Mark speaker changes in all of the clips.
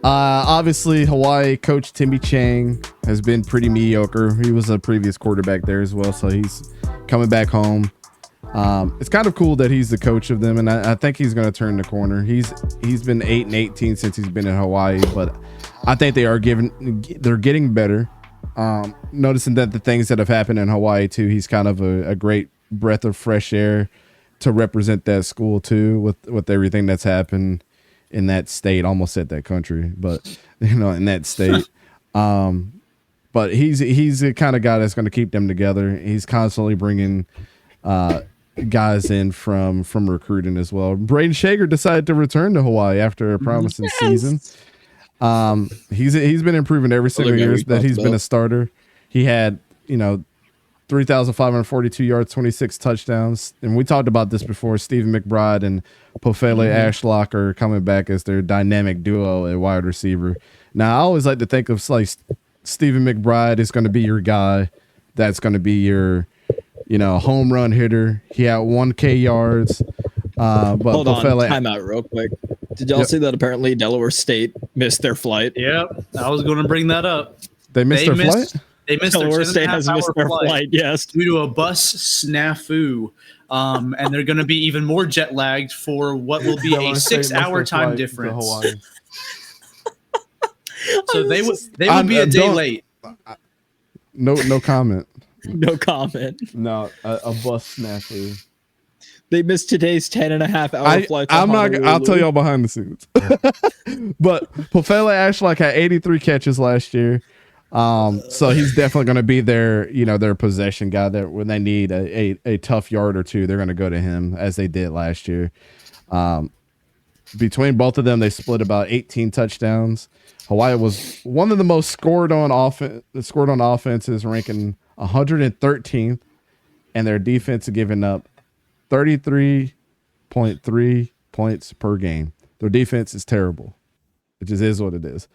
Speaker 1: Obviously, Hawaii coach Timmy Chang has been pretty mediocre. He was a previous quarterback there as well, so he's coming back home. It's kind of cool that he's the coach of them, and I think he's going to turn the corner. He's been 8-18 since he's been in Hawaii, but I think they're getting better. Noticing that the things that have happened in Hawaii too, he's kind of a great breath of fresh air to represent that school too, with everything that's happened in that state. Almost said that country, but in that state. But he's the kind of guy that's going to keep them together. He's constantly bringing guys in from recruiting as well. Braden Shager decided to return to Hawaii after a promising season. He's been improving every single year that he's been a starter. He had 3,542 yards, 26 touchdowns, and we talked about this before. Stephen McBride and 𝗕𝘂𝘀𝘀𝗀𝘀 are coming back as their dynamic duo at wide receiver. Now I always like to think of like Stephen McBride is going to be your guy. That's going to be your home run hitter. He had 1K yards. But
Speaker 2: hold on, time out real quick. Did y'all see that apparently Delaware State missed their flight?
Speaker 3: Yep, I was going to bring that up.
Speaker 1: They missed their flight?
Speaker 3: They missed
Speaker 2: Delaware State has missed their flight, yes.
Speaker 3: Due to a bus snafu. And they're going to be even more jet lagged for what will be a 6-hour time difference. So they would be a day late.
Speaker 1: No comment.
Speaker 2: No comment.
Speaker 1: No, a bus snafu.
Speaker 2: They missed today's 10.5-hour flight.
Speaker 1: I'll tell y'all behind the scenes. But 𝗕𝘂𝘀𝘀𝘀𝗀 had 83 catches last year. So he's definitely going to be their possession guy that when they need a tough yard or two, they're going to go to him as they did last year. Between both of them, they split about 18 touchdowns. Hawaii was one of the most scored on offenses, ranking 113th, and their defense giving up 33.3 points per game. Their defense is terrible. It just is what it is.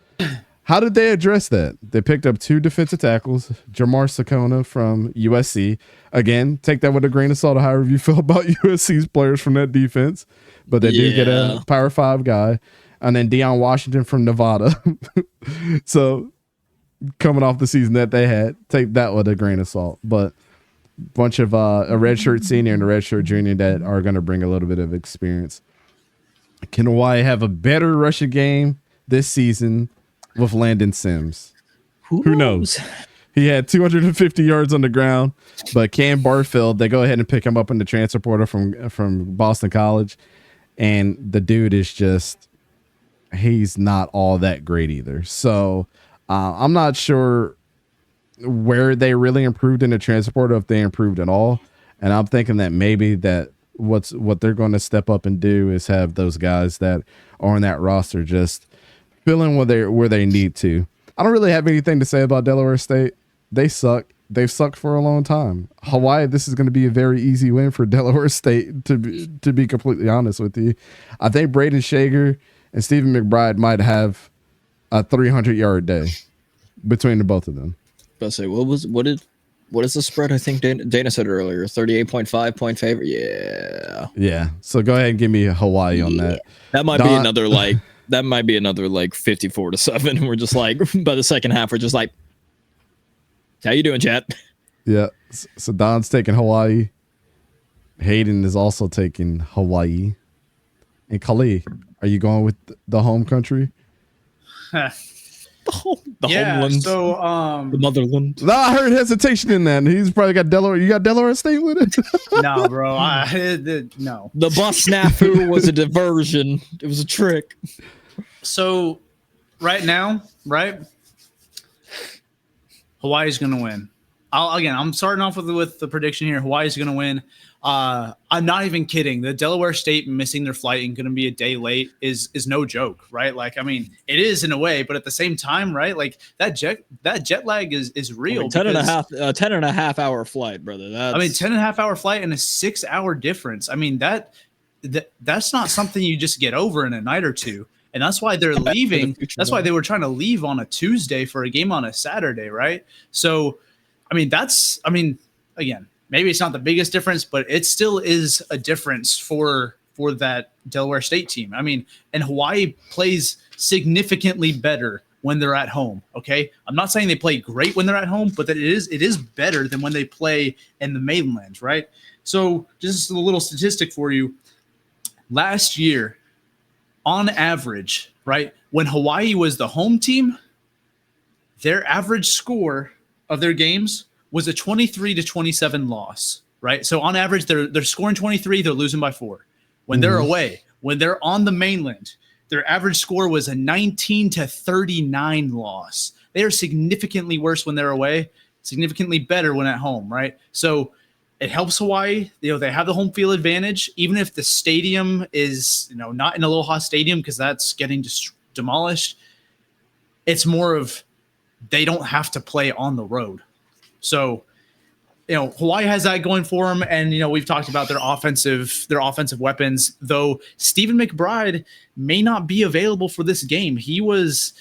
Speaker 1: How did they address that? They picked up 2 defensive tackles, Jamar Sakona from USC. Again, take that with a grain of salt, however you feel about USC's players from that defense. But they do get a Power 5 guy. And then Deion Washington from Nevada. So coming off the season that they had, take that with a grain of salt. But bunch of a redshirt senior and a redshirt junior that are going to bring a little bit of experience. Can Hawaii have a better rushing game this season with Landon Sims? Who knows? He had 250 yards on the ground, but Cam Barfield, they go ahead and pick him up in the transfer portal from Boston College, and the dude is he's not all that great either. So I'm not sure where they really improved in the transfer portal, if they improved at all. And I'm thinking that maybe that what they're going to step up and do is have those guys that are on that roster just fill in where they need to. I don't really have anything to say about Delaware State. They suck. They've sucked for a long time. Hawaii, this is going to be a very easy win for Delaware State, to be completely honest with you. I think Braden Shager and Stephen McBride might have a 300-yard day between the both of them.
Speaker 2: Let's say what is the spread? I think Dana said earlier, 38.5 point favorite. Yeah.
Speaker 1: So go ahead and give me Hawaii on that.
Speaker 2: That might be another 54-7. We're just like by the second half, we're just like, how you doing, chat?
Speaker 1: Yeah. So Don's taking Hawaii. Hayden is also taking Hawaii. And Kali, are you going with the home country?
Speaker 2: The homeland.
Speaker 3: So
Speaker 2: the motherland.
Speaker 1: No, I heard hesitation in that. And he's probably got Delaware. You got Delaware State with it?
Speaker 3: No, bro. No.
Speaker 2: The bus snafu was a diversion. It was a trick.
Speaker 3: So right now, Hawaii's going to win. I'm starting off with the prediction here. Hawaii's going to win. I'm not even kidding. The Delaware State missing their flight and going to be a day late is no joke, right? Like, I mean, it is in a way, but at the same time, right? Like that jet lag is real.
Speaker 2: 10.5 hour flight, brother.
Speaker 3: 10.5 hour flight and a 6-hour difference. I mean, that's not something you just get over in a night or two. And that's why they're leaving. That's why they were trying to leave on a Tuesday for a game on a Saturday, right? So, again, maybe it's not the biggest difference, but it still is a difference for for that Delaware State team. I mean, and Hawaii plays significantly better when they're at home. Okay, I'm not saying they play great when they're at home, but that it is better than when they play in the mainland, right? So just a little statistic for you. Last year, on average, right, when Hawaii was the home team, their average score of their games was a 23-27 loss, right? So on average, they're scoring 23, they're losing by 4. When they're away, when they're on the mainland, their average score was a 19-39 loss. They are significantly worse when they're away, significantly better when at home, right? So it helps Hawaii. They have the home field advantage, even if the stadium is, not in Aloha Stadium because that's getting demolished. It's more of they don't have to play on the road. So, Hawaii has that going for them, and we've talked about their offensive weapons. Though Stephen McBride may not be available for this game. He was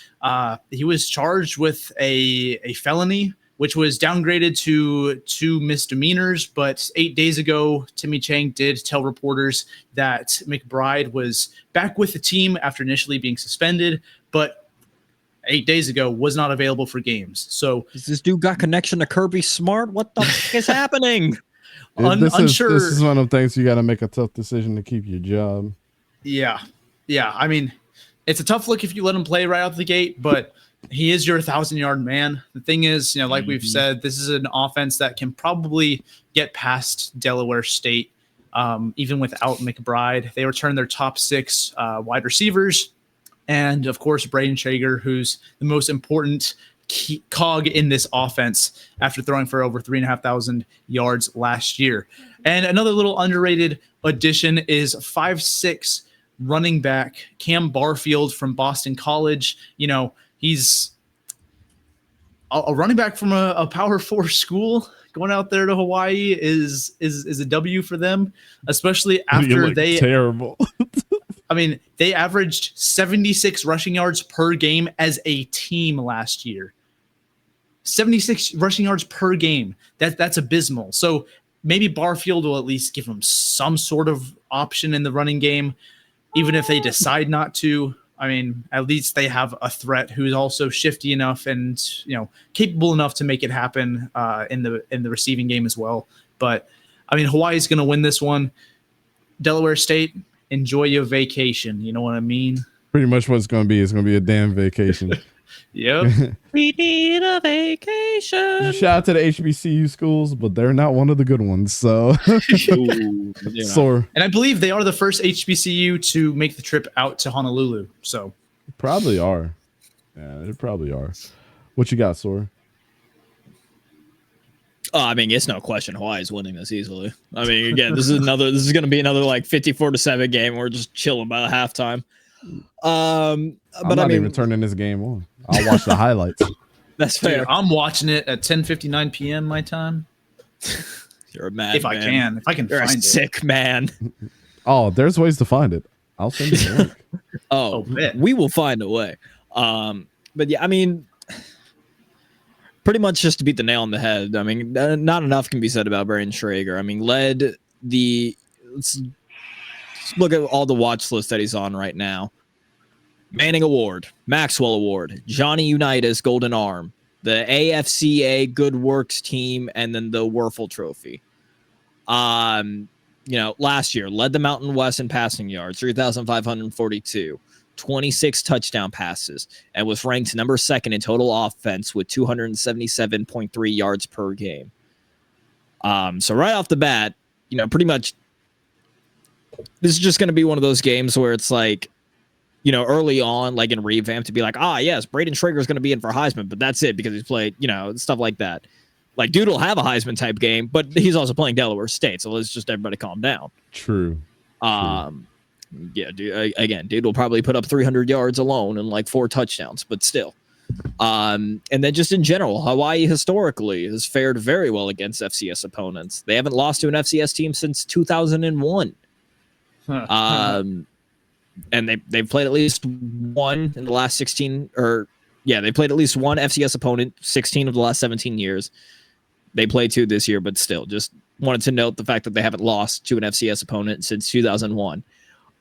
Speaker 3: charged with a felony, which was downgraded to 2 misdemeanors. But 8 days ago, Timmy Chang did tell reporters that McBride was back with the team after initially being suspended, but 8 days ago was not available for games. So
Speaker 2: does this dude got connection to Kirby Smart? What the fuck is happening?
Speaker 3: Unsure.
Speaker 1: This is one of the things you got to make a tough decision to keep your job.
Speaker 3: Yeah. I mean, it's a tough look if you let him play right out the gate, but he is your 1,000-yard man. The thing is, like we've said, this is an offense that can probably get past Delaware State, even without McBride. They return their top 6 wide receivers. And, of course, Braden Traeger, who's the most important cog in this offense after throwing for over 3,500 yards last year. And another little underrated addition is 5'6" running back Cam Barfield from Boston College. He's a running back from a Power 4 school. Going out there to Hawaii is a W for them, especially after they
Speaker 1: terrible.
Speaker 3: I mean, they averaged 76 rushing yards per game as a team last year. 76 rushing yards per game. That's abysmal. So maybe Barfield will at least give them some sort of option in the running game, even if they decide not to. I mean, at least they have a threat who's also shifty enough and capable enough to make it happen in the receiving game as well. But I mean, Hawaii's going to win this one. Delaware State, enjoy your vacation. You know what I mean?
Speaker 1: Pretty much what it's going to be. It's going to be a damn vacation.
Speaker 3: Yep.
Speaker 2: We need a vacation.
Speaker 1: Shout out to the HBCU schools, but they're not one of the good ones. So,
Speaker 3: And I believe they are the first HBCU to make the trip out to Honolulu. So,
Speaker 1: probably are. Yeah, they probably are. What you got, Sora?
Speaker 2: Oh, I mean, it's no question Hawaii's winning this easily. I mean, again, this is going to be another like 54-7 game. We're just chilling by the halftime.
Speaker 1: I'm not even turning this game on. I'll watch the highlights.
Speaker 2: That's fair.
Speaker 3: Dude, I'm watching it at 10:59 p.m. my time.
Speaker 2: You're a mad
Speaker 3: if
Speaker 2: man.
Speaker 3: If I can
Speaker 2: You're
Speaker 3: find
Speaker 2: a sick man.
Speaker 1: Oh, there's ways to find it. I'll send you the link.
Speaker 2: We will find a way. But yeah, I mean, pretty much just to beat the nail on the head. I mean, not enough can be said about Braden Traeger. I mean, let's look at all the watch lists that he's on right now. Manning Award, Maxwell Award, Johnny Unitas Golden Arm, the AFCA Good Works Team, and then the Werfel Trophy. Last year led the Mountain West in passing yards, 3,542, 26 touchdown passes, and was ranked number 2nd in total offense with 277.3 yards per game. So right off the bat, pretty much this is just going to be one of those games where it's like, early on, like in revamp, to be like, yes, Braden Traeger is going to be in for Heisman, but that's it because he's played, stuff like that. Like, dude will have a Heisman type game, but he's also playing Delaware State, so let's just everybody calm down.
Speaker 1: True.
Speaker 2: Yeah, dude will probably put up 300 yards alone and like 4 touchdowns, but still. And then just in general, Hawaii historically has fared very well against FCS opponents. They haven't lost to an FCS team since 2001. And they've played at least one in the last 16, they played at least one FCS opponent 16 of the last 17 years. They played 2 this year, but still, just wanted to note the fact that they haven't lost to an FCS opponent since 2001.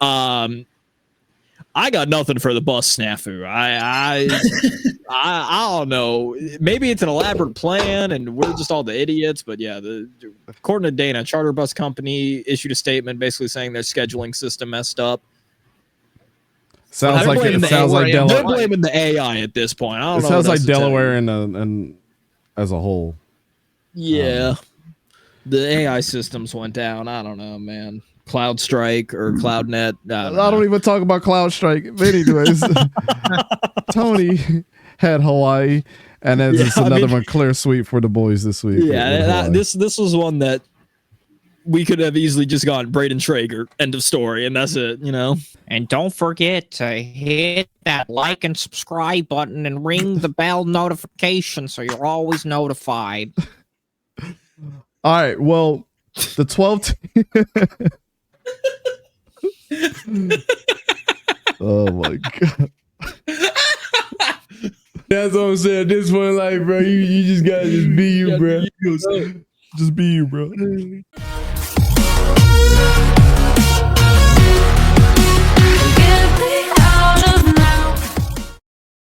Speaker 2: I got nothing for the bus snafu. I don't know. Maybe it's an elaborate plan, and we're just all the idiots. But yeah, according to Dana, charter bus company issued a statement basically saying their scheduling system messed up.
Speaker 1: Sounds like
Speaker 2: They're
Speaker 1: Delaware.
Speaker 2: blaming the AI at this point. I don't
Speaker 1: It
Speaker 2: know.
Speaker 1: sounds like Delaware and as a whole.
Speaker 2: Yeah, the AI systems went down. I don't know, man. CloudStrike or CloudNet.
Speaker 1: I don't even talk about CloudStrike. But anyways, Tony had Hawaii, and then it's another one clear sweep for the boys this week.
Speaker 2: Yeah, this was one that we could have easily just gone Braden Traeger, end of story, and that's it, you know.
Speaker 4: And don't forget to hit that like and subscribe button and ring the bell notification so you're always notified.
Speaker 1: All right, well, the 12 oh my god.
Speaker 5: That's what I'm saying. At this point, like, bro, you just gotta just be you, bro.
Speaker 1: Just be you, bro.